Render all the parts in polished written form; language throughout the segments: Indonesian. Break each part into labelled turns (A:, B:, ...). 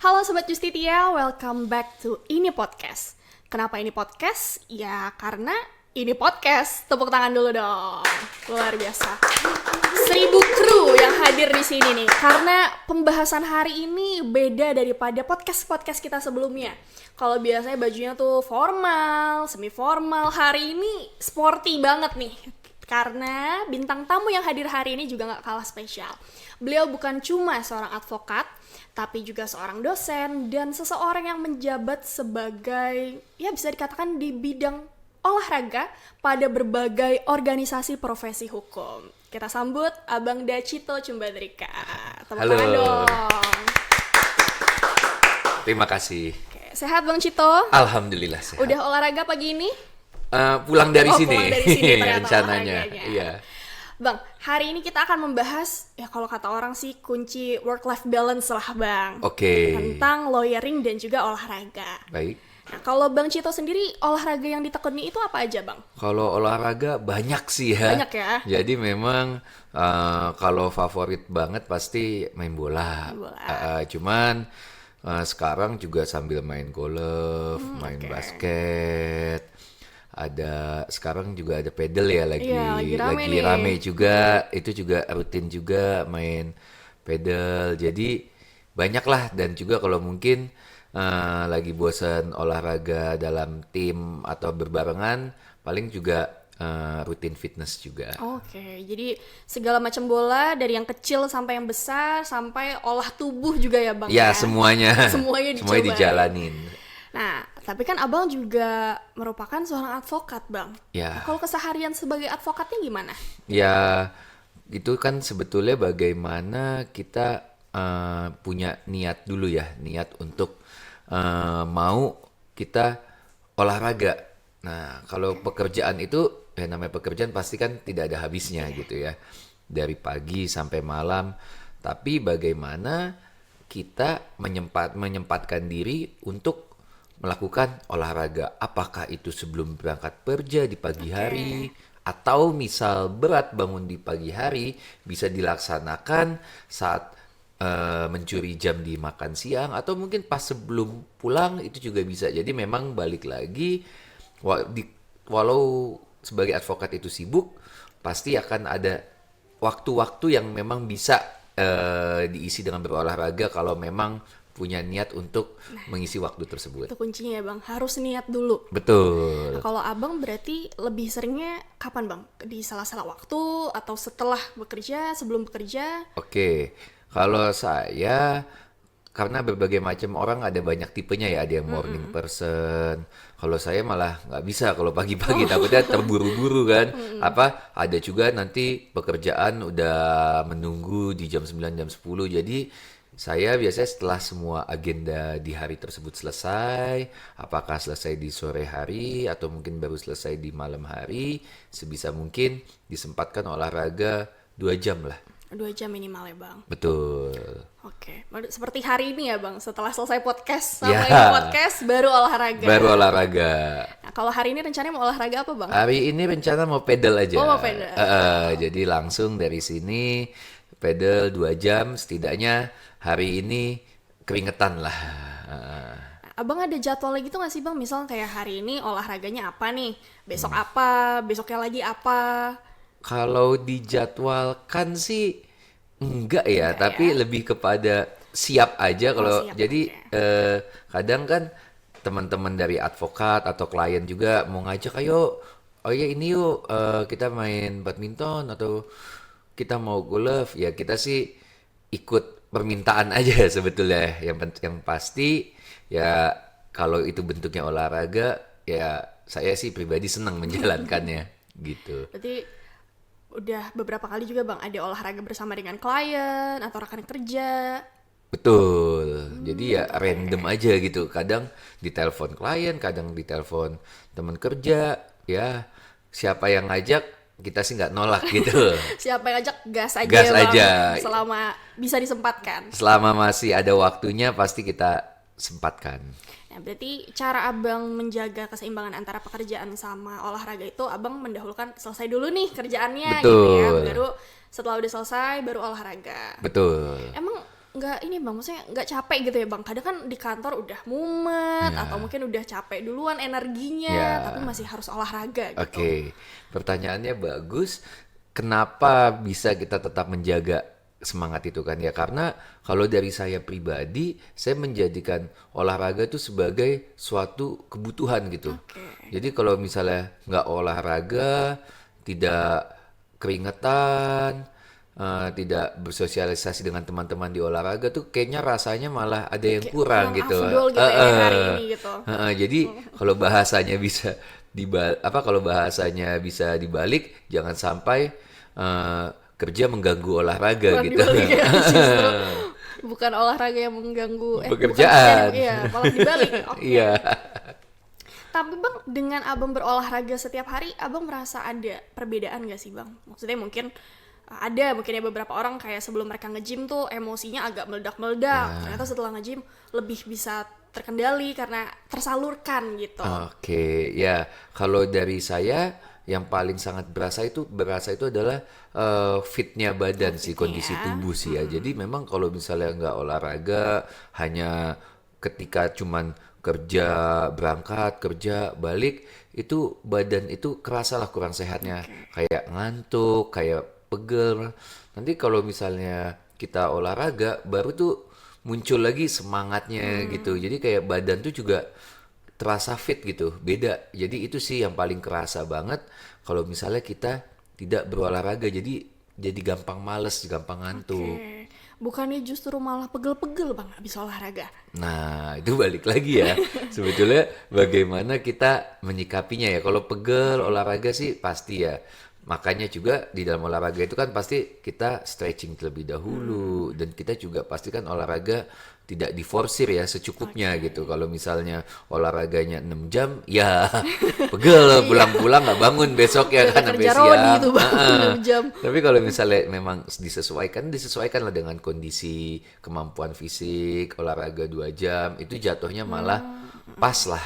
A: Halo Sobat Justitia, welcome back to Ini Podcast. Kenapa Ini Podcast? Ya karena ini podcast. Tepuk tangan dulu dong. Luar biasa. 1000 kru yang hadir di sini nih. Karena pembahasan hari ini beda daripada podcast-podcast kita sebelumnya. Kalau biasanya bajunya tuh formal, semi formal, hari ini sporty banget nih. Karena bintang tamu yang hadir hari ini juga gak kalah spesial. Beliau bukan cuma seorang advokat, tapi juga seorang dosen dan seseorang yang menjabat sebagai, ya bisa dikatakan di bidang olahraga pada berbagai organisasi profesi hukum. Kita sambut Abang Dacito Cumbadrika. Tepuk tangan dong.
B: Terima kasih.
A: Oke, sehat Bang Cito?
B: Alhamdulillah sehat.
A: Udah olahraga pagi ini?
B: Pulang dari sini.
A: Pulang dari sini
B: rencananya. Iya.
A: Bang, hari ini kita akan membahas, ya kalau kata orang sih kunci work-life balance lah Bang.
B: Oke.
A: Tentang lawyering dan juga olahraga.
B: Baik.
A: Nah, kalau Bang Cito sendiri, olahraga yang ditekuni itu apa aja Bang?
B: Kalau olahraga banyak sih ya.
A: Banyak ya?
B: Jadi memang kalau favorit banget pasti main bola. Cuman sekarang juga sambil main golf, main basket. Sekarang juga ada pedal ya lagi rame juga. Itu juga rutin juga main pedal. Jadi banyak lah, dan juga kalau mungkin lagi bosan olahraga dalam tim atau berbarengan, paling juga rutin fitness juga.
A: Oke, jadi segala macam bola dari yang kecil sampai yang besar sampai olah tubuh juga ya Bang?
B: Ya, semuanya
A: dicoba.
B: dijalanin.
A: Nah, tapi kan Abang juga merupakan seorang advokat Bang.
B: Ya.
A: Kalau keseharian sebagai advokatnya gimana?
B: Ya, itu kan sebetulnya bagaimana kita punya niat dulu ya, niat untuk mau kita olahraga. Nah, kalau pekerjaan itu, ya namanya pekerjaan pasti kan tidak ada habisnya gitu ya. Dari pagi sampai malam. Tapi bagaimana kita menyempatkan diri untuk melakukan olahraga. Apakah itu sebelum berangkat kerja di pagi hari, atau misal berat bangun di pagi hari, bisa dilaksanakan saat mencuri jam di makan siang, atau mungkin pas sebelum pulang itu juga bisa. Jadi memang balik lagi, walau sebagai advokat itu sibuk, pasti akan ada waktu-waktu yang memang bisa diisi dengan berolahraga kalau memang punya niat untuk mengisi waktu tersebut.
A: Itu kuncinya ya Bang, harus niat dulu.
B: Betul.
A: Nah, kalau Abang berarti lebih seringnya kapan Bang? Di sela-sela waktu atau setelah bekerja, sebelum bekerja?
B: Oke, kalau saya, karena berbagai macam orang ada banyak tipenya ya, ada yang morning person. Kalau saya malah nggak bisa kalau pagi-pagi, takutnya terburu-buru kan. Ada juga nanti pekerjaan udah menunggu di jam 9, jam 10. Jadi saya biasanya setelah semua agenda di hari tersebut selesai, apakah selesai di sore hari atau mungkin baru selesai di malam hari, sebisa mungkin disempatkan olahraga 2 jam lah.
A: 2 jam minimal ya Bang?
B: Betul.
A: Oke, seperti hari ini ya Bang, setelah selesai podcast sama ini podcast baru olahraga.
B: Baru olahraga.
A: Nah, kalau hari ini rencananya mau olahraga apa Bang?
B: Hari ini rencana mau pedal aja.
A: Oh, mau pedal.
B: Jadi langsung dari sini pedal 2 jam, setidaknya hari ini keringetan lah.
A: Abang ada jadwalnya gitu gak sih Bang? Misal kayak hari ini olahraganya apa nih, besok apa, besoknya lagi apa?
B: Kalau dijadwalkan sih enggak ya, tapi lebih kepada siap aja. Kalau jadi kadang kan teman-teman dari advokat atau klien juga mau ngajak, ayo, oh ya ini yuk kita main badminton atau kita mau golf. Ya kita sih ikut permintaan aja sebetulnya. Yang pasti ya kalau itu bentuknya olahraga, ya saya sih pribadi senang menjalankannya gitu.
A: Berarti udah beberapa kali juga Bang ada olahraga bersama dengan klien atau rekan kerja.
B: Betul. Jadi ya random aja gitu. Kadang ditelepon klien, kadang ditelepon teman kerja. Ya siapa yang ngajak, kita sih nggak nolak gitu.
A: Siapa yang ngajak, gas aja
B: Gas
A: Bang.
B: aja.
A: Selama bisa disempatkan.
B: Selama masih ada waktunya pasti kita sempatkan.
A: Nah, berarti cara Abang menjaga keseimbangan antara pekerjaan sama olahraga itu Abang mendahulukan selesai dulu nih kerjaannya.
B: Betul.
A: Gitu ya. Baru setelah udah selesai baru olahraga.
B: Betul.
A: Emang nggak ini bang, maksudnya nggak capek gitu ya bang? Kadang kan di kantor udah mumet
B: Ya.
A: atau mungkin udah capek duluan energinya,
B: Ya.
A: tapi masih harus olahraga gitu.
B: Oke, pertanyaannya bagus. Kenapa bisa kita tetap menjaga semangat itu kan ya? Karena kalau dari saya pribadi, saya menjadikan olahraga itu sebagai suatu kebutuhan gitu.
A: Oke.
B: Jadi kalau misalnya nggak olahraga, tidak keringetan, tidak bersosialisasi dengan teman-teman di olahraga tuh kayaknya rasanya malah ada yang
A: Kayak
B: kurang
A: kurang
B: gitu.
A: afdol gitu ya hari ini gitu.
B: Jadi kalau bahasanya bisa kalau bahasanya bisa dibalik, jangan sampai kerja mengganggu olahraga
A: Bukan
B: gitu.
A: dibalik ya, justru bukan olahraga yang mengganggu
B: Pekerjaan.
A: iya, malah dibalik. Oke.
B: Iya.
A: Tapi bang, dengan abang berolahraga setiap hari, abang merasa ada perbedaan gak sih bang? Maksudnya mungkin mungkin ya beberapa orang kayak sebelum mereka nge-gym tuh emosinya agak meledak-meledak. Ternyata setelah nge-gym lebih bisa terkendali karena tersalurkan gitu.
B: Oke, ya kalau dari saya yang paling sangat berasa itu adalah fitnya badan sih, kondisi
A: ya.
B: tubuh sih ya. Jadi memang kalau misalnya nggak olahraga, hanya ketika cuman berangkat kerja balik, itu badan itu kerasa lah kurang sehatnya, kayak ngantuk, kayak pegel. Nanti kalau misalnya kita olahraga, baru tuh muncul lagi semangatnya gitu. Jadi kayak badan tuh juga terasa fit gitu, beda. Jadi itu sih yang paling kerasa banget kalau misalnya kita tidak berolahraga. Jadi gampang males, gampang ngantuk.
A: Oke. Bukannya justru malah pegel-pegel bang habis olahraga?
B: Nah, itu balik lagi ya. Sebetulnya bagaimana kita menyikapinya ya. Kalau pegel olahraga sih pasti ya. Makanya juga di dalam olahraga itu kan pasti kita stretching terlebih dahulu, dan kita juga pastikan olahraga tidak diforsir ya, secukupnya gitu. Kalau misalnya olahraganya 6 jam, ya pegel pulang-pulang nggak bangun besok ya
A: Udah
B: kan sampai
A: kerja rodi
B: siang.
A: tuh bang,
B: Heeh.
A: 6 jam.
B: Tapi kalau misalnya memang disesuaikan lah dengan kondisi kemampuan fisik, olahraga 2 jam, itu jatuhnya malah pas lah,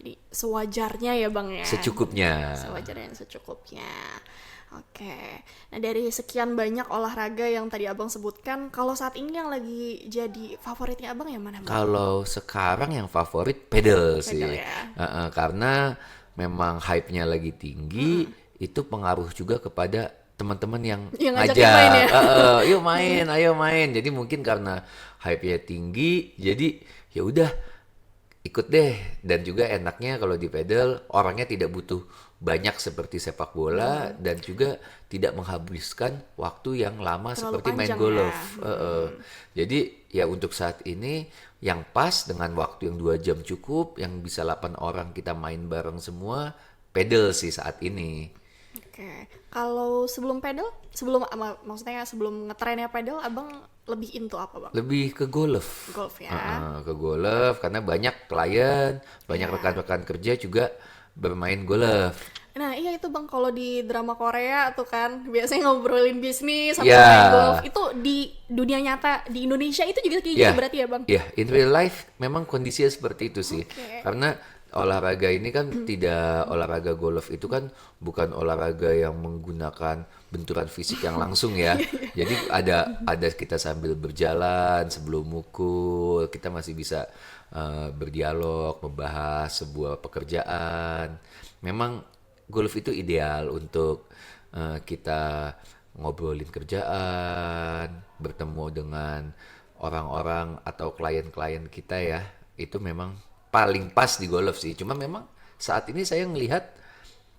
A: Jadi sewajarnya ya bang ya.
B: secukupnya.
A: Sewajarnya dan secukupnya. Oke. Nah dari sekian banyak olahraga yang tadi abang sebutkan, kalau saat ini yang lagi jadi favoritnya abang yang mana bang?
B: Kalau sekarang yang favorit pedal sih.
A: Pedal ya.
B: Karena memang hype-nya lagi tinggi, itu pengaruh juga kepada teman-teman yang
A: Yang ngajakin main ya?
B: Yuk main, ayo main. Jadi mungkin karena hype-nya tinggi, jadi ya udah ikut deh. Dan juga enaknya kalau di pedal orangnya tidak butuh banyak seperti sepak bola, dan juga tidak menghabiskan waktu yang lama
A: Terlalu
B: seperti main
A: panjang
B: golf.
A: ya.
B: Jadi ya untuk saat ini yang pas dengan waktu yang 2 jam cukup, yang bisa 8 orang kita main bareng semua, pedal sih saat ini.
A: Oke. Kalau sebelum pedal, maksudnya sebelum ngetrennya pedal, abang lebih into apa bang?
B: Lebih ke golf.
A: Golf ya.
B: Ke golf karena banyak klien, banyak rekan-rekan kerja juga bermain golf.
A: Nah iya itu bang, kalau di drama Korea tuh kan biasanya ngobrolin bisnis sampai
B: Ya.
A: main golf. Itu di dunia nyata di Indonesia itu juga kayak gitu
B: Ya,
A: berarti ya bang?
B: ya, in real life memang kondisinya seperti itu sih.
A: Oke.
B: Karena olahraga ini kan tidak, olahraga golf itu kan bukan olahraga yang menggunakan benturan fisik yang langsung ya. Jadi ada kita sambil berjalan sebelum mukul, kita masih bisa berdialog, membahas sebuah pekerjaan. Memang golf itu ideal untuk kita ngobrolin kerjaan, bertemu dengan orang-orang atau klien-klien kita ya. Itu memang paling pas di golf sih. Cuma memang saat ini saya ngelihat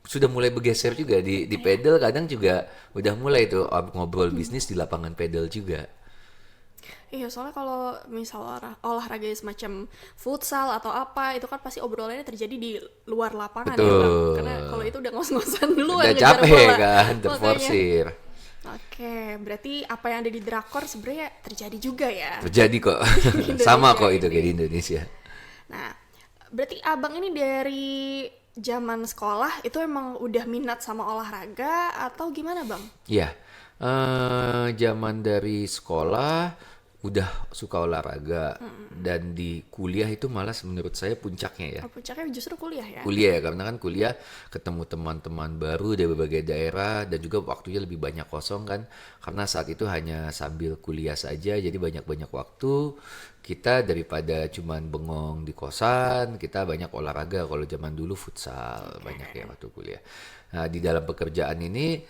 B: sudah mulai bergeser juga di pedal, kadang juga udah mulai tuh ngobrol bisnis di lapangan pedal juga.
A: Iya, soalnya kalau misal olahraga semacam futsal atau apa, itu kan pasti obrolannya terjadi di luar lapangan ya bang.
B: Betul.
A: Karena kalau itu udah ngos-ngosan dulu
B: Udah
A: ngejar
B: capek
A: bola.
B: kan,
A: Makanya.
B: terforsir.
A: Oke, berarti apa yang ada di drakor sebenarnya terjadi juga ya.
B: Terjadi kok.
A: Indonesia
B: Sama kok itu
A: ini.
B: kayak di Indonesia.
A: Nah, berarti abang ini dari zaman sekolah itu emang udah minat sama olahraga atau gimana bang?
B: Iya, zaman dari sekolah udah suka olahraga dan di kuliah itu malah menurut saya puncaknya ya.
A: Oh, puncaknya justru kuliah ya.
B: Kuliah ya, karena kan kuliah ketemu teman-teman baru dari berbagai daerah dan juga waktunya lebih banyak kosong kan, karena saat itu hanya sambil kuliah saja, jadi banyak-banyak waktu kita daripada cuman bengong di kosan, kita banyak olahraga. Kalau zaman dulu futsal banyak ya waktu kuliah. Nah, di dalam pekerjaan ini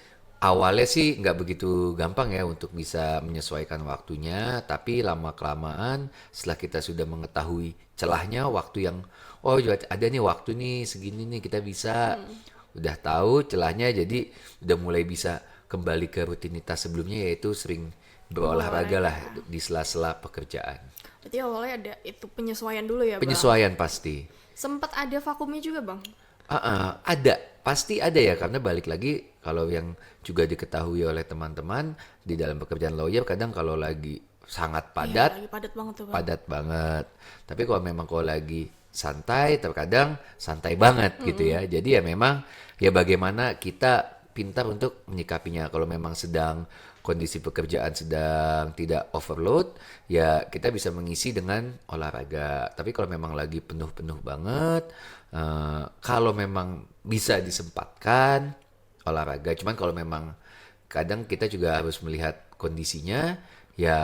B: awalnya sih nggak begitu gampang ya untuk bisa menyesuaikan waktunya, tapi lama-kelamaan setelah kita sudah mengetahui celahnya, waktu yang oh ada nih waktu nih segini nih kita bisa, udah tahu celahnya, jadi udah mulai bisa kembali ke rutinitas sebelumnya, yaitu sering berolahraga lah di sela-sela pekerjaan.
A: Berarti awalnya ada itu penyesuaian dulu ya, Bang.
B: Penyesuaian pasti.
A: Sempat ada vakumnya juga, Bang.
B: Ada, pasti ada ya, karena balik lagi kalau yang juga diketahui oleh teman-teman di dalam pekerjaan lawyer, kadang kalau lagi sangat
A: Iya,
B: padat,
A: lagi padat banget tuh, Bang.
B: padat banget. Tapi kalau memang kalau lagi santai, terkadang santai banget gitu ya. Jadi ya memang ya bagaimana kita pintar untuk menyikapinya. Kalau memang sedang kondisi pekerjaan sedang tidak overload, ya kita bisa mengisi dengan olahraga. Tapi kalau memang lagi penuh-penuh banget, kalau memang bisa disempatkan olahraga. Cuman kalau memang kadang kita juga harus melihat kondisinya, ya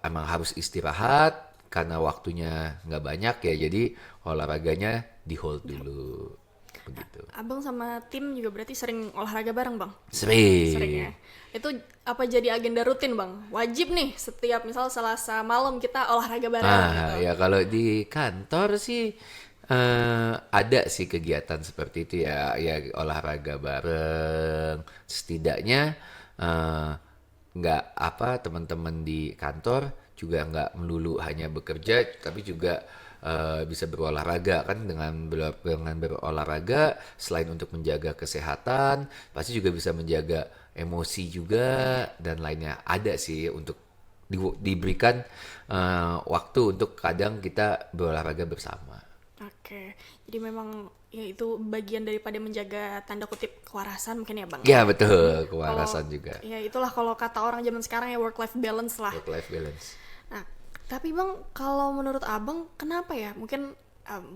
B: emang harus istirahat karena waktunya nggak banyak ya. Jadi olahraganya di hold dulu, begitu.
A: Abang sama tim juga berarti sering olahraga bareng, Bang?
B: Sering.
A: Sering ya. Itu apa jadi agenda rutin, Bang? Wajib nih setiap misal Selasa malam kita olahraga bareng gitu.
B: Ya kalau di kantor sih ada sih kegiatan seperti itu ya, ya olahraga bareng. Setidaknya nggak apa teman-teman di kantor juga nggak melulu hanya bekerja, tapi juga bisa berolahraga kan. Dengan berolahraga selain untuk menjaga kesehatan, pasti juga bisa menjaga emosi juga dan lainnya. Ada sih untuk diberikan waktu untuk kadang kita berolahraga bersama.
A: Oke. Jadi memang ya itu bagian daripada menjaga tanda kutip kewarasan mungkin ya, Bang?
B: Ya betul,
A: Kalau
B: kewarasan juga.
A: ya itulah kalau kata orang zaman sekarang ya work life balance lah.
B: Work life balance.
A: Nah, tapi Bang, kalau menurut Abang kenapa ya? Mungkin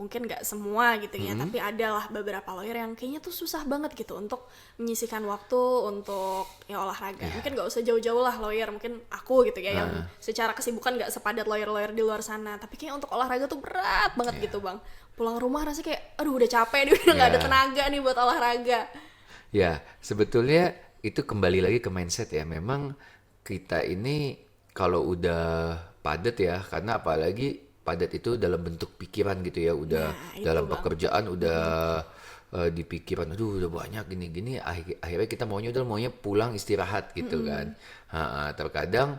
A: nggak semua gitu ya, tapi adalah beberapa lawyer yang kayaknya tuh susah banget gitu untuk menyisihkan waktu untuk ya olahraga. Mungkin nggak usah jauh-jauh lah lawyer, mungkin aku gitu ya yang secara kesibukan nggak sepadat lawyer-lawyer di luar sana. Tapi kayak untuk olahraga tuh berat banget gitu, Bang. Pulang rumah rasanya kayak, aduh udah capek nih, udah nggak ada tenaga nih buat olahraga.
B: Ya, sebetulnya itu kembali lagi ke mindset ya. Memang kita ini kalau udah padat ya, karena apalagi padat itu dalam bentuk pikiran gitu ya, udah
A: Nah, itu,
B: dalam
A: Bang.
B: pekerjaan udah di pikiran, aduh udah banyak gini-gini, akhirnya kita maunya pulang istirahat gitu kan. Terkadang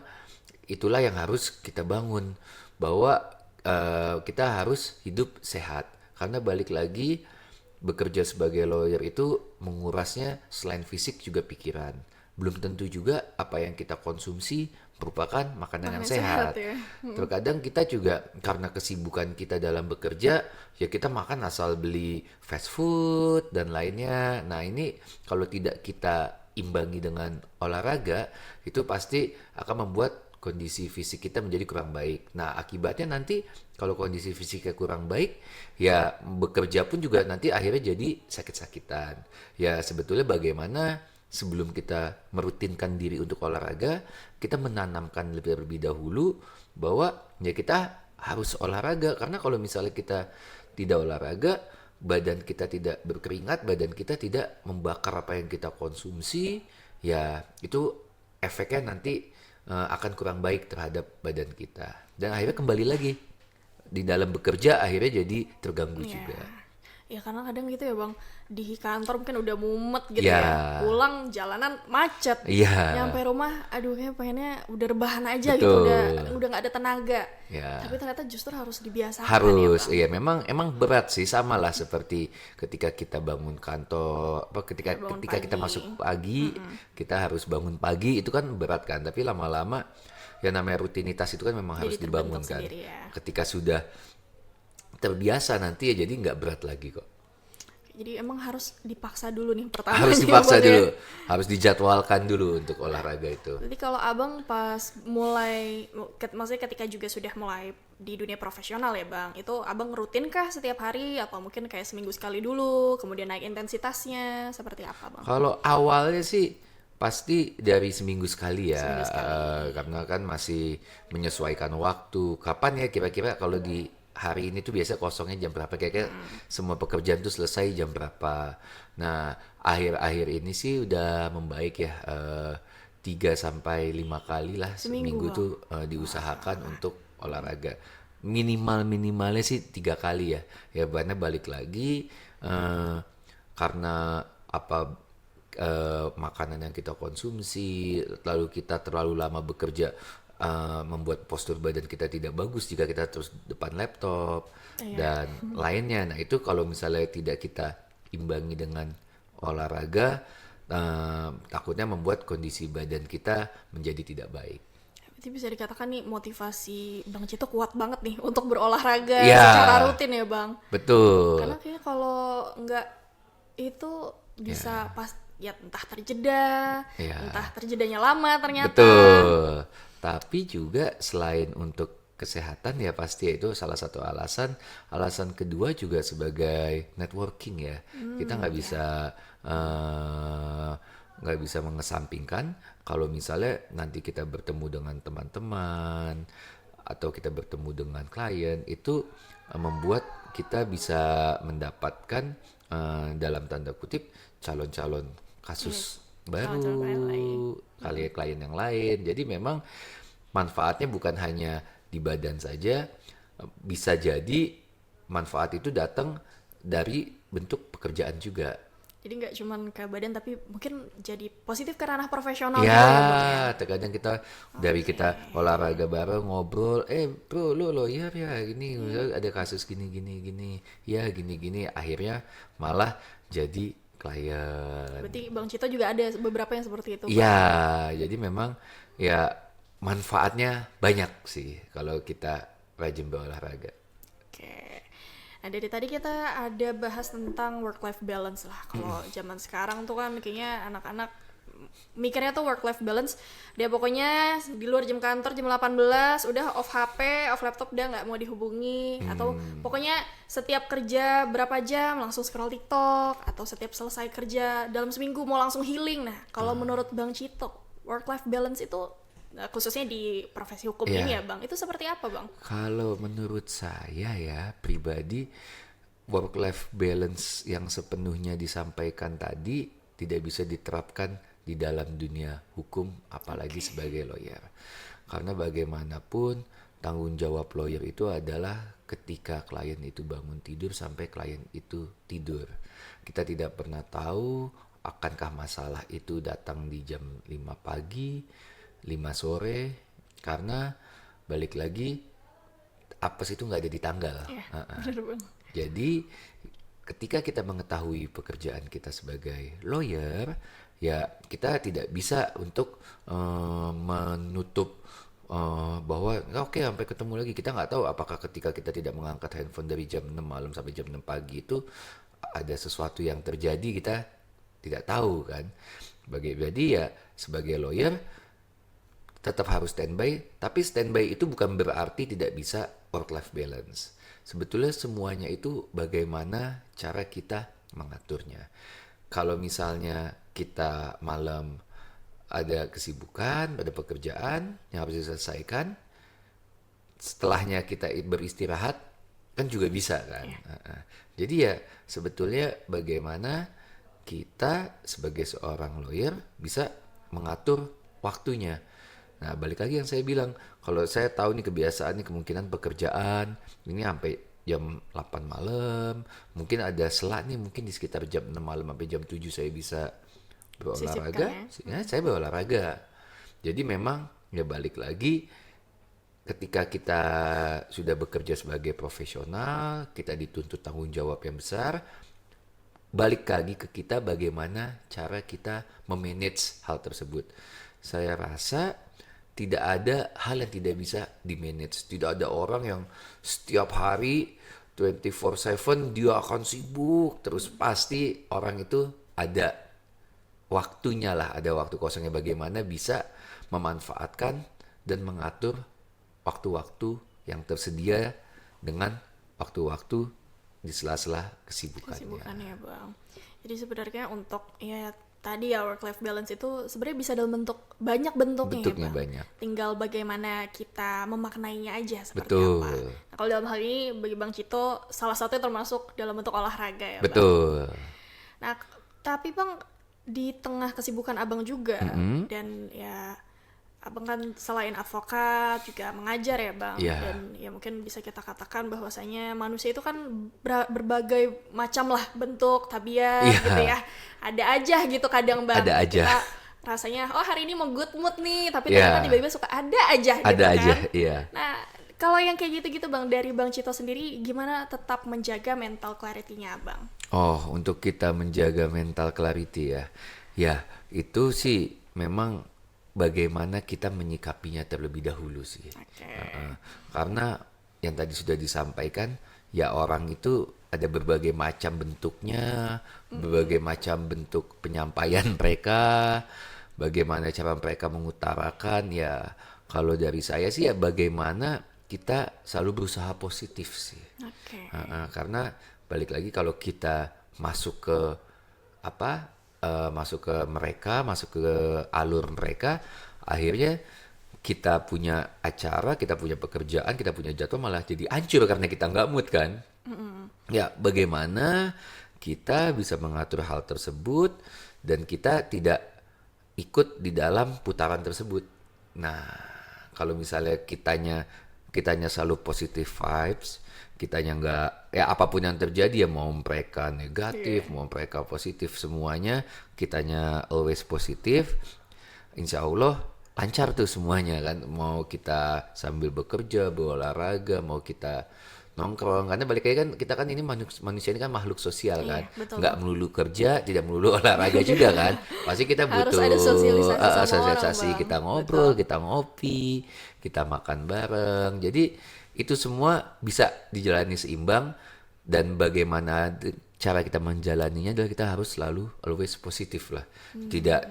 B: itulah yang harus kita bangun, bahwa kita harus hidup sehat, karena balik lagi bekerja sebagai lawyer itu mengurasnya selain fisik juga pikiran. Belum tentu juga apa yang kita konsumsi merupakan makanan yang sehat.
A: Ya.
B: Terkadang kita juga karena kesibukan kita dalam bekerja, ya kita makan asal beli fast food dan lainnya. Nah ini kalau tidak kita imbangi dengan olahraga, itu pasti akan membuat kondisi fisik kita menjadi kurang baik. Nah akibatnya nanti kalau kondisi fisiknya kurang baik, ya bekerja pun juga nanti akhirnya jadi sakit-sakitan. Ya sebetulnya bagaimana sebelum kita merutinkan diri untuk olahraga, kita menanamkan lebih dahulu bahwa ya kita harus olahraga. Karena kalau misalnya kita tidak olahraga, badan kita tidak berkeringat, badan kita tidak membakar apa yang kita konsumsi, ya itu efeknya nanti akan kurang baik terhadap badan kita. Dan akhirnya kembali lagi di dalam bekerja akhirnya jadi terganggu juga.
A: Ya karena kadang gitu ya, Bang, di kantor mungkin udah mumet gitu
B: Ya.
A: ya, pulang jalanan macet,
B: Iya.
A: nyampe rumah aduh kayak pengennya udah rebahan aja gitu,
B: Betul.
A: udah nggak ada tenaga.
B: Ya.
A: Tapi ternyata justru harus dibiasakan
B: Harus,
A: ya,
B: iya
A: Bang.
B: memang berat sih, sama lah seperti ketika kita bangun kantor, ketika
A: Bangun
B: kita
A: pagi.
B: masuk pagi, kita harus bangun pagi, itu kan berat kan. Tapi lama-lama ya namanya rutinitas itu kan memang
A: Jadi
B: harus
A: terbentuk
B: dibangun kan.
A: sendiri ya.
B: Ketika sudah terbiasa nanti ya jadi nggak berat lagi kok.
A: Jadi emang harus dipaksa dulu nih pertama
B: Harus
A: nih
B: dipaksa
A: Abang ya.
B: dulu, harus dijadwalkan dulu untuk olahraga itu.
A: Berarti kalau abang pas mulai, maksudnya ketika juga sudah mulai di dunia profesional ya bang, itu abang rutin kah setiap hari, atau mungkin kayak seminggu sekali dulu, kemudian naik intensitasnya, seperti apa bang?
B: Kalau awalnya sih pasti dari seminggu sekali ya,
A: Seminggu sekali.
B: karena kan masih menyesuaikan waktu. Kapan ya kira-kira kalau di hari ini tuh biasa kosongnya jam berapa? Kira-kira semua pekerjaan tuh selesai jam berapa? Nah, akhir-akhir ini sih udah membaik ya, 3 sampai 5 kali lah
A: Seminggu
B: seminggu
A: bang.
B: tuh diusahakan untuk olahraga. Minimalnya sih 3 kali ya. Ya, karena balik lagi karena apa makanan yang kita konsumsi, lalu kita terlalu lama bekerja membuat postur badan kita tidak bagus jika kita terus depan laptop
A: Iya.
B: dan lainnya. Nah, itu kalau misalnya tidak kita imbangi dengan olahraga, takutnya membuat kondisi badan kita menjadi tidak baik.
A: Berarti bisa dikatakan nih motivasi Bang Cito kuat banget nih untuk berolahraga
B: Ya,
A: secara rutin ya bang.
B: betul.
A: Karena kayaknya kalau nggak itu bisa
B: Ya,
A: pas ya entah terjeda, entah
B: ya.
A: terjedanya lama ternyata.
B: Betul. Tapi juga selain untuk kesehatan ya pasti itu salah satu alasan. Alasan kedua juga sebagai networking ya. Kita
A: Ya.
B: eh, nggak bisa mengesampingkan kalau misalnya nanti kita bertemu dengan teman-teman atau kita bertemu dengan klien itu membuat kita bisa mendapatkan dalam tanda kutip calon-calon
A: Iya,
B: kasus
A: calon-calon klien lagi.
B: baru, klien yang lain. Jadi memang manfaatnya bukan hanya di badan saja, bisa jadi manfaat itu datang dari bentuk pekerjaan juga.
A: Jadi nggak cuman ke badan tapi mungkin jadi positif ke ranah profesional
B: Ya,
A: juga ya bang ya.
B: terkadang kita dari
A: Oke.
B: kita olahraga bareng ngobrol, bro lu lawyer ya gini, misalnya ada kasus gini gini gini, ya gini gini, akhirnya malah jadi klien.
A: Berarti Bang Cito juga ada beberapa yang seperti itu
B: Iya,
A: bang.
B: jadi memang ya manfaatnya banyak sih kalau kita rajin berolahraga.
A: Oke. Nah dari tadi kita ada bahas tentang work life balance lah. Kalau zaman sekarang tuh kan kayaknya anak-anak mikirnya tuh work life balance dia pokoknya di luar jam kantor jam 18 udah off HP, off laptop udah nggak mau dihubungi, atau pokoknya setiap kerja berapa jam langsung scroll TikTok, atau setiap selesai kerja dalam seminggu mau langsung healing. Nah, kalau menurut Bang Cito, work life balance itu khususnya di profesi hukum ini ya
B: Iya,
A: Bang, itu seperti apa Bang?
B: kalau menurut saya ya pribadi work life balance yang sepenuhnya disampaikan tadi tidak bisa diterapkan di dalam dunia hukum apalagi
A: Oke.
B: sebagai lawyer. Karena bagaimanapun tanggung jawab lawyer itu adalah ketika klien itu bangun tidur sampai klien itu tidur. Kita tidak pernah tahu akankah masalah itu datang di jam 5 pagi, 5 sore, karena balik lagi apes itu nggak ada di tanggal.
A: Iya, bener Bang.
B: Jadi ketika kita mengetahui pekerjaan kita sebagai lawyer, ya kita tidak bisa untuk menutup bahwa oke sampai ketemu lagi. Kita nggak tahu apakah ketika kita tidak mengangkat handphone dari jam 6 malam sampai jam 6 pagi itu ada sesuatu yang terjadi, kita tidak tahu kan. Jadi ya sebagai lawyer tetap harus standby, tapi standby itu bukan berarti tidak bisa work life balance. Sebetulnya semuanya itu bagaimana cara kita mengaturnya. Kalau misalnya kita malam ada kesibukan, ada pekerjaan yang harus diselesaikan, setelahnya kita beristirahat kan juga bisa kan.
A: Iya.
B: Jadi ya sebetulnya bagaimana kita sebagai seorang lawyer bisa mengatur waktunya. Nah, balik lagi yang saya bilang, kalau saya tahu nih kebiasaan nih kemungkinan pekerjaan ini sampai jam 8 malam, mungkin ada sela nih mungkin di sekitar jam 6 malam sampai jam 7 saya bisa
A: Sisipkan
B: berolahraga,
A: ya.
B: ya saya berolahraga. Jadi memang ya balik lagi ketika kita sudah bekerja sebagai profesional, kita dituntut tanggung jawab yang besar, balik lagi ke kita bagaimana cara kita memanage hal tersebut. Saya rasa tidak ada hal yang tidak bisa di-manage. Tidak ada orang yang setiap hari 24/7 dia akan sibuk terus, pasti orang itu ada waktunya lah, ada waktu kosongnya, bagaimana bisa memanfaatkan dan mengatur waktu-waktu yang tersedia dengan waktu-waktu di sela-sela kesibukannya.
A: Kesibukannya Bang. Jadi sebenarnya untuk ya tadi ya work life balance itu sebenarnya bisa dalam bentuk banyak bentuknya
B: Bentuknya
A: ya Bang.
B: banyak.
A: Tinggal bagaimana kita memaknainya aja seperti
B: Betul.
A: apa. Nah, kalau dalam hal ini bagi Bang Cito salah satunya termasuk dalam bentuk olahraga ya Bang.
B: Betul.
A: Nah, tapi Bang di tengah kesibukan Abang juga dan ya Abang kan selain advokat juga mengajar ya Bang.
B: Iya.
A: Dan ya mungkin bisa kita katakan bahwasanya manusia itu kan berbagai macam lah bentuk, tabiat
B: Iya.
A: gitu ya. Ada aja gitu kadang Bang.
B: Ada aja.
A: Kita rasanya oh hari ini mau good mood nih, tapi
B: Iya.
A: ternyata tiba-tiba suka ada aja gitu
B: Ada
A: kan.
B: aja, iya.
A: Nah, kalau yang kayak gitu-gitu Bang, dari Bang Cito sendiri gimana tetap menjaga mental clarity-nya Abang?
B: Oh, untuk kita menjaga mental clarity ya. Ya, itu sih memang bagaimana kita menyikapinya terlebih dahulu sih.
A: Oke.
B: Karena yang tadi sudah disampaikan, ya orang itu ada berbagai macam bentuknya, berbagai macam bentuk penyampaian mereka, bagaimana cara mereka mengutarakan. Ya, kalau dari saya sih ya bagaimana kita selalu berusaha positif sih.
A: Oke.
B: Karena balik lagi kalau kita masuk ke masuk ke mereka, masuk ke alur mereka, akhirnya kita punya acara, kita punya pekerjaan, kita punya jadwal malah jadi hancur karena kita nggak mood kan. Ya, bagaimana kita bisa mengatur hal tersebut dan kita tidak ikut di dalam putaran tersebut. Nah, kalau misalnya kitanya selalu positive vibes, kitanya nggak, ya apapun yang terjadi, ya mau mereka negatif, mau mereka positif, semuanya kitanya always positif, insya Allah lancar tuh semuanya kan. Mau kita sambil bekerja, berolahraga, mau kita nongkrong, karena balik lagi kan kita kan ini manusia ini kan makhluk sosial kan,
A: Iya, betul.
B: nggak melulu kerja, tidak melulu olahraga juga kan, pasti kita
A: Harus
B: butuh
A: ada sosialisasi sama
B: sosialisasi,
A: orang, Bang.
B: kita ngobrol, kita ngopi, kita makan bareng, jadi itu semua bisa dijalani seimbang. Dan bagaimana cara kita menjalaninya adalah kita harus selalu always positif lah, tidak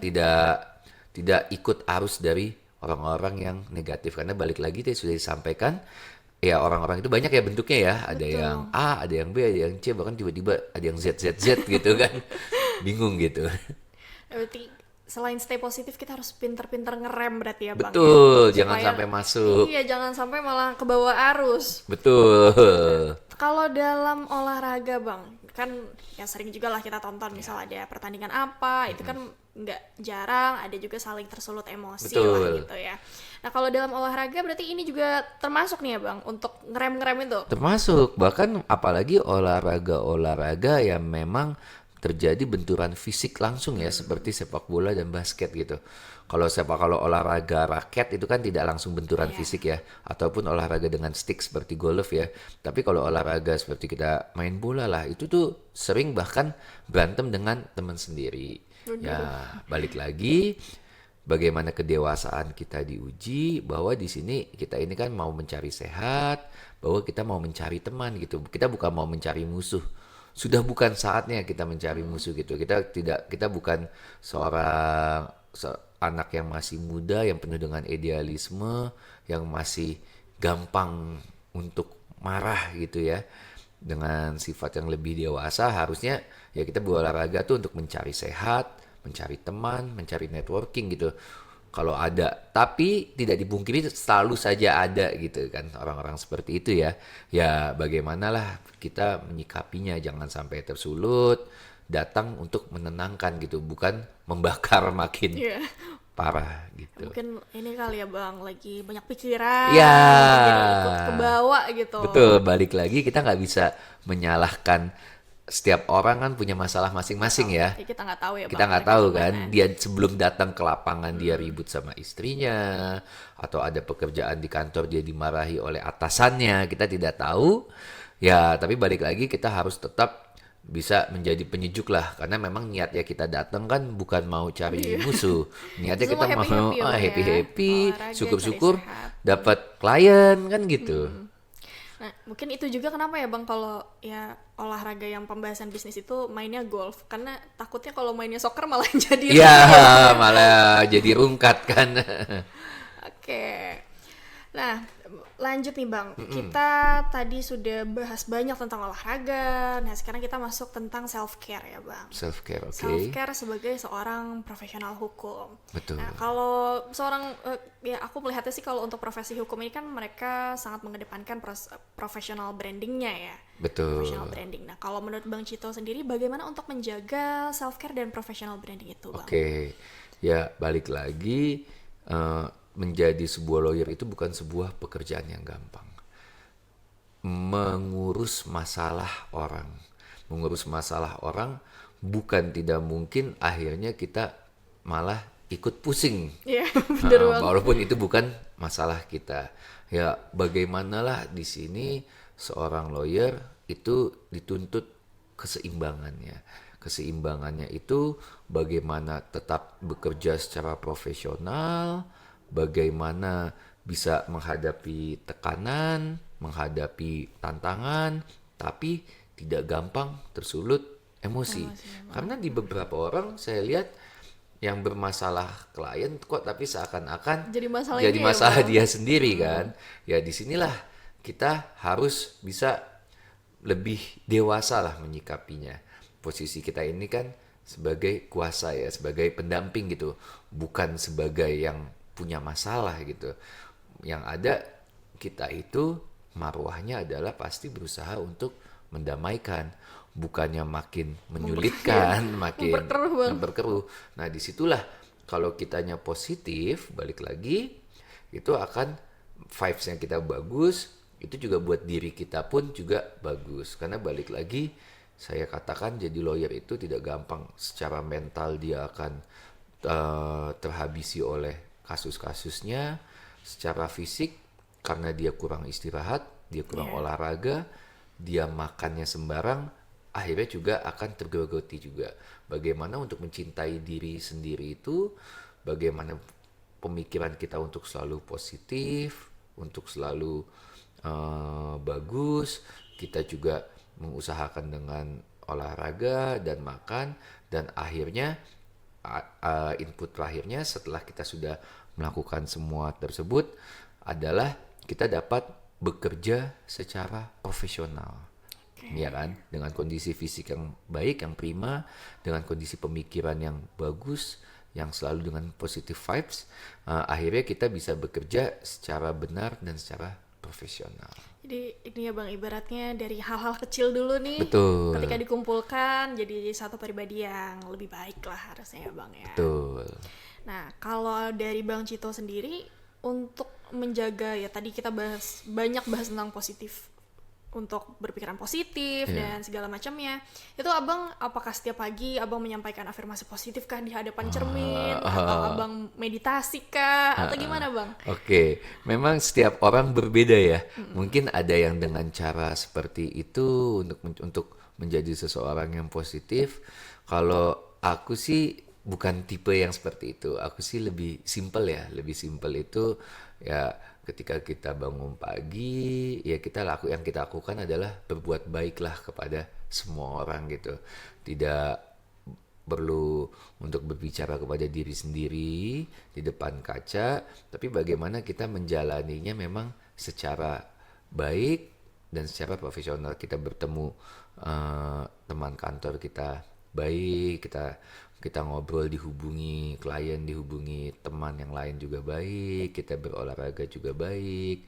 B: ikut arus dari orang-orang yang negatif, karena balik lagi tadi sudah disampaikan, ya orang-orang itu banyak ya bentuknya ya, ada yang A, ada yang B, ada yang C, bahkan tiba-tiba ada yang Z gitu kan. Bingung gitu.
A: Berarti selain stay positif kita harus pinter-pinter ngerem berarti ya Bang.
B: Betul,
A: Ya?
B: jangan
A: Supaya-
B: sampai masuk.
A: Iya, jangan sampai malah ke bawah arus.
B: Betul.
A: Kalau dalam olahraga Bang, kan yang sering juga lah kita tonton misal ada pertandingan apa, itu kan nggak jarang ada juga saling tersulut emosi lah
B: Betul.
A: gitu ya. Nah kalau dalam olahraga berarti ini juga termasuk nih ya Bang untuk ngerem-ngerem itu.
B: Termasuk, bahkan apalagi olahraga-olahraga yang memang terjadi benturan fisik langsung ya, seperti sepak bola dan basket gitu. Kalau olahraga raket itu kan tidak langsung benturan fisik ya, ataupun olahraga dengan stick seperti golf ya. Tapi kalau olahraga seperti kita main bola lah, itu tuh sering bahkan berantem dengan teman sendiri. Ya, balik lagi bagaimana kedewasaan kita diuji, bahwa di sini kita ini kan mau mencari sehat, bahwa kita mau mencari teman gitu. Kita bukan mau mencari musuh. Sudah bukan saatnya kita mencari musuh gitu. Kita bukan anak yang masih muda, yang penuh dengan idealisme, yang masih gampang untuk marah gitu ya. Dengan sifat yang lebih dewasa, harusnya ya kita berolahraga tuh untuk mencari sehat, mencari teman, mencari networking gitu. Kalau ada, tapi tidak dipungkiri selalu saja ada gitu kan orang-orang seperti itu ya. Ya bagaimanalah kita menyikapinya, jangan sampai tersulut, datang untuk menenangkan gitu, bukan membakar makin
A: Iya.
B: parah gitu.
A: Mungkin ini kali ya Bang lagi banyak pikiran,
B: Ya.
A: jadi ikut ke bawah gitu.
B: Betul, balik lagi kita nggak bisa menyalahkan, setiap orang kan punya masalah masing-masing ya.
A: Ya, kita nggak tahu ya
B: Kita
A: Bang,
B: nggak
A: mereka
B: tahu
A: gimana.
B: kan, dia sebelum datang ke lapangan dia ribut sama istrinya, atau ada pekerjaan di kantor dia dimarahi oleh atasannya, kita tidak tahu. Ya, tapi balik lagi kita harus tetap bisa menjadi penyejuk lah, karena memang niatnya kita datang kan bukan mau cari musuh, niatnya
A: Semua
B: kita mau
A: happy-happy ya, Bang, ya.
B: happy-happy,
A: Olahraga,
B: syukur-syukur
A: cari sehat.
B: dapat klien kan gitu.
A: Nah, mungkin itu juga kenapa ya Bang kalau ya olahraga yang pembahasan bisnis itu mainnya golf. Karena takutnya kalau mainnya soccer malah jadi
B: Iya,
A: rugi.
B: malah jadi rungkat kan.
A: Oke. Nah, lanjut nih Bang. Kita tadi sudah bahas banyak tentang olahraga. Nah, sekarang kita masuk tentang self care ya Bang.
B: Self care, oke.
A: Self care sebagai seorang profesional hukum.
B: Betul.
A: Nah, kalau seorang ya aku melihatnya sih kalau untuk profesi hukum ini kan mereka sangat mengedepankan professional brandingnya ya.
B: Betul.
A: Professional branding. Nah, kalau menurut Bang Cito sendiri bagaimana untuk menjaga self care dan professional branding itu, Bang?
B: Oke. Ya, balik lagi menjadi sebuah lawyer itu bukan sebuah pekerjaan yang gampang. Mengurus masalah orang. Mengurus masalah orang bukan tidak mungkin akhirnya kita malah ikut pusing.
A: Iya, bener banget.
B: Walaupun itu bukan masalah kita. Ya, bagaimanalah di sini seorang lawyer itu dituntut keseimbangannya. Keseimbangannya itu bagaimana tetap bekerja secara profesional, bagaimana bisa menghadapi tekanan, menghadapi tantangan, tapi tidak gampang tersulut emosi. Karena di beberapa orang saya lihat yang bermasalah klien kok tapi seakan-akan
A: Jadi masalah
B: jadi
A: ini ya,
B: masalah
A: Bang?
B: dia sendiri kan. Ya disinilah kita harus bisa lebih dewasa lah menyikapinya. Posisi kita ini kan sebagai kuasa ya, sebagai pendamping gitu, bukan sebagai yang punya masalah gitu. Yang ada kita itu marwahnya adalah pasti berusaha untuk mendamaikan, bukannya makin menyulitkan, makin
A: Memperkeruh, Bang.
B: memperkeruh. Nah, disitulah kalau kitanya positif, balik lagi, itu akan vibes-nya kita bagus, itu juga buat diri kita pun juga bagus. Karena balik lagi, saya katakan jadi lawyer itu tidak gampang. Secara mental dia akan terhabisi oleh kasus-kasusnya, secara fisik karena dia kurang istirahat, dia kurang olahraga, dia makannya sembarang, akhirnya juga akan tergerogoti juga. Bagaimana untuk mencintai diri sendiri itu, bagaimana pemikiran kita untuk selalu positif, untuk selalu bagus, kita juga mengusahakan dengan olahraga dan makan, dan akhirnya input terakhirnya setelah kita sudah melakukan semua tersebut adalah kita dapat bekerja secara profesional. Ya kan, dengan kondisi fisik yang baik, yang prima, dengan kondisi pemikiran yang bagus, yang selalu dengan positive vibes, akhirnya kita bisa bekerja secara benar dan secara profesional.
A: Jadi ini ya Bang, ibaratnya dari hal-hal kecil dulu nih.
B: Betul.
A: Ketika dikumpulkan jadi satu pribadi yang lebih baik lah harusnya ya Bang ya.
B: Betul.
A: Nah, kalau dari Bang Cito sendiri untuk menjaga ya tadi kita banyak bahas tentang positif, untuk berpikiran positif dan segala macamnya. Itu Abang apakah setiap pagi Abang menyampaikan afirmasi positif kah di hadapan cermin atau Abang meditasi kah atau gimana Bang?
B: Oke, memang setiap orang berbeda ya. Mungkin ada yang dengan cara seperti itu untuk menjadi seseorang yang positif. Kalau aku sih bukan tipe yang seperti itu. Aku sih lebih simple ya. Lebih simple itu ya ketika kita bangun pagi, ya yang kita lakukan adalah berbuat baiklah kepada semua orang gitu. Tidak perlu untuk berbicara kepada diri sendiri di depan kaca, tapi bagaimana kita menjalaninya memang secara baik dan secara profesional. Kita bertemu teman kantor kita baik, kita ngobrol, dihubungi klien, dihubungi teman yang lain juga baik, kita berolahraga juga baik.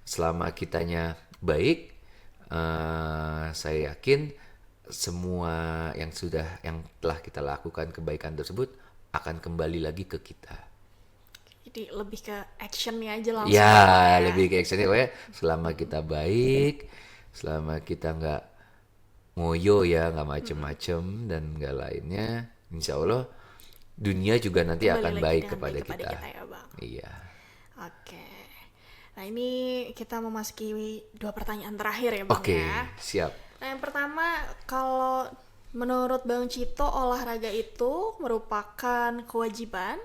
B: Selama kitanya baik, saya yakin semua yang telah kita lakukan kebaikan tersebut akan kembali lagi ke kita.
A: Jadi lebih ke actionnya aja langsung.
B: Ya, lebih ke actionnya. Pokoknya selama kita baik, selama kita nggak ngoyo ya, nggak macem-macem dan nggak lainnya, insya Allah dunia juga nanti
A: Kembali
B: akan
A: lagi
B: baik
A: dengan
B: kepada
A: baik
B: kita.
A: ya Bang.
B: Iya.
A: Oke. Nah ini kita memasuki 2 pertanyaan terakhir ya Bang
B: Oke,
A: ya.
B: siap.
A: Nah yang pertama, kalau menurut Bang Cito olahraga itu merupakan kewajiban,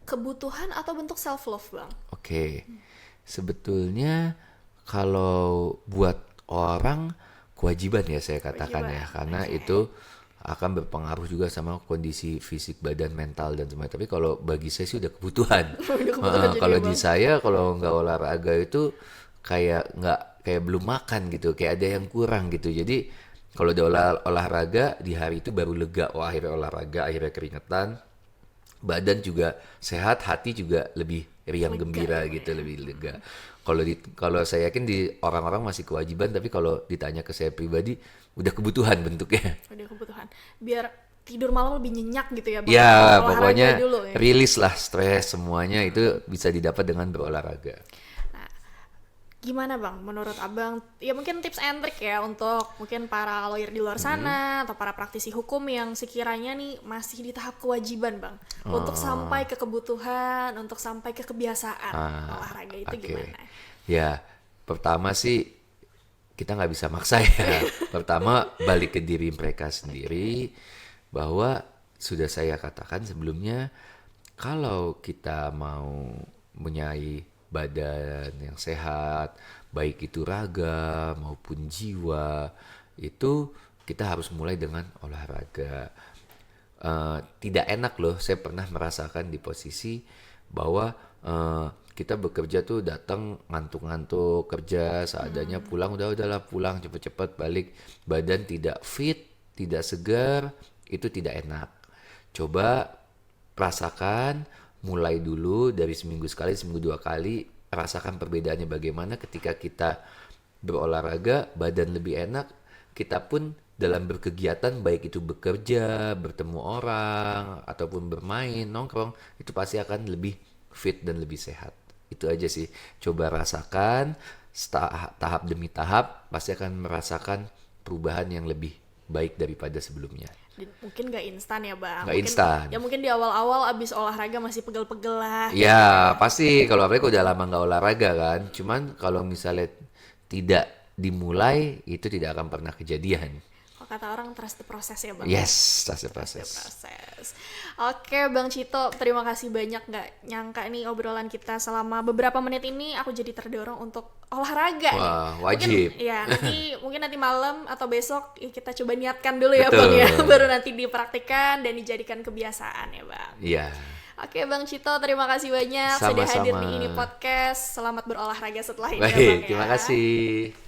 A: kebutuhan atau bentuk self love Bang?
B: Oke. Sebetulnya kalau buat orang kewajiban ya saya katakan ya,
A: Kewajiban,
B: karena
A: oke.
B: itu akan berpengaruh juga sama kondisi fisik badan, mental dan semuanya. Tapi kalau bagi saya sih udah kebutuhan.
A: Udah kebutuhan jadi
B: Kalau
A: ya,
B: di
A: Bang.
B: saya kalau nggak olahraga itu kayak belum makan gitu, kayak ada yang kurang gitu. Jadi kalau udah olahraga di hari itu baru lega, wah akhirnya olahraga, akhirnya keringetan, badan juga sehat, hati juga lebih riang
A: Lega
B: gembira
A: ya, Bang,
B: gitu,
A: ya.
B: lebih lega. Kalau saya yakin di orang-orang masih kewajiban, tapi kalau ditanya ke saya pribadi udah kebutuhan bentuknya.
A: Udah kebutuhan. Biar tidur malam lebih nyenyak gitu ya, Bang.
B: Ya,
A: Olahraga
B: pokoknya
A: dulu ya.
B: rilis lah stres semuanya itu bisa didapat dengan berolahraga.
A: Nah, gimana Bang menurut Abang? Ya mungkin tips and trick ya untuk mungkin para lawyer di luar sana atau para praktisi hukum yang sekiranya nih masih di tahap kewajiban Bang. Untuk sampai ke kebutuhan, untuk sampai ke kebiasaan olahraga itu
B: Oke.
A: gimana?
B: Ya, pertama sih kita nggak bisa maksa ya. Pertama balik ke diri mereka sendiri bahwa sudah saya katakan sebelumnya kalau kita mau mempunyai badan yang sehat, baik itu raga maupun jiwa, itu kita harus mulai dengan olahraga. Tidak enak loh, saya pernah merasakan di posisi bahwa kita bekerja tuh datang ngantuk-ngantuk kerja seadanya, pulang udahlah pulang cepet-cepet balik, badan tidak fit, tidak segar, itu tidak enak. Coba rasakan mulai dulu dari seminggu sekali, seminggu 2 kali, rasakan perbedaannya bagaimana ketika kita berolahraga, badan lebih enak, kita pun dalam berkegiatan baik itu bekerja, bertemu orang, ataupun bermain, nongkrong, itu pasti akan lebih fit dan lebih sehat. Itu aja sih, coba rasakan tahap demi tahap, pasti akan merasakan perubahan yang lebih baik daripada sebelumnya.
A: Dan mungkin gak instan ya Bang.
B: Nggak
A: Mungkin,
B: instan.
A: ya mungkin di awal-awal abis olahraga masih pegel-pegel lah.
B: Ya, pasti kalau apalagi udah lama nggak olahraga kan. Cuman kalau misalnya tidak dimulai, itu tidak akan pernah kejadian.
A: Kalau kata orang trust the process ya Bang.
B: Yes, that's the
A: Trust the
B: process.
A: process. Oke Bang Cito, terima kasih banyak. Gak nyangka nih obrolan kita selama beberapa menit ini aku jadi terdorong untuk olahraga nih.
B: Wah, wajib.
A: Mungkin nanti malam atau besok ya kita coba niatkan dulu ya
B: Betul.
A: Bang ya. Baru nanti dipraktikkan dan dijadikan kebiasaan ya Bang.
B: Iya.
A: Oke Bang Cito, terima kasih banyak sudah hadir
B: Sama-sama.
A: di ini podcast. Selamat berolahraga setelah ini ya Bang
B: Baik,
A: ya.
B: terima kasih.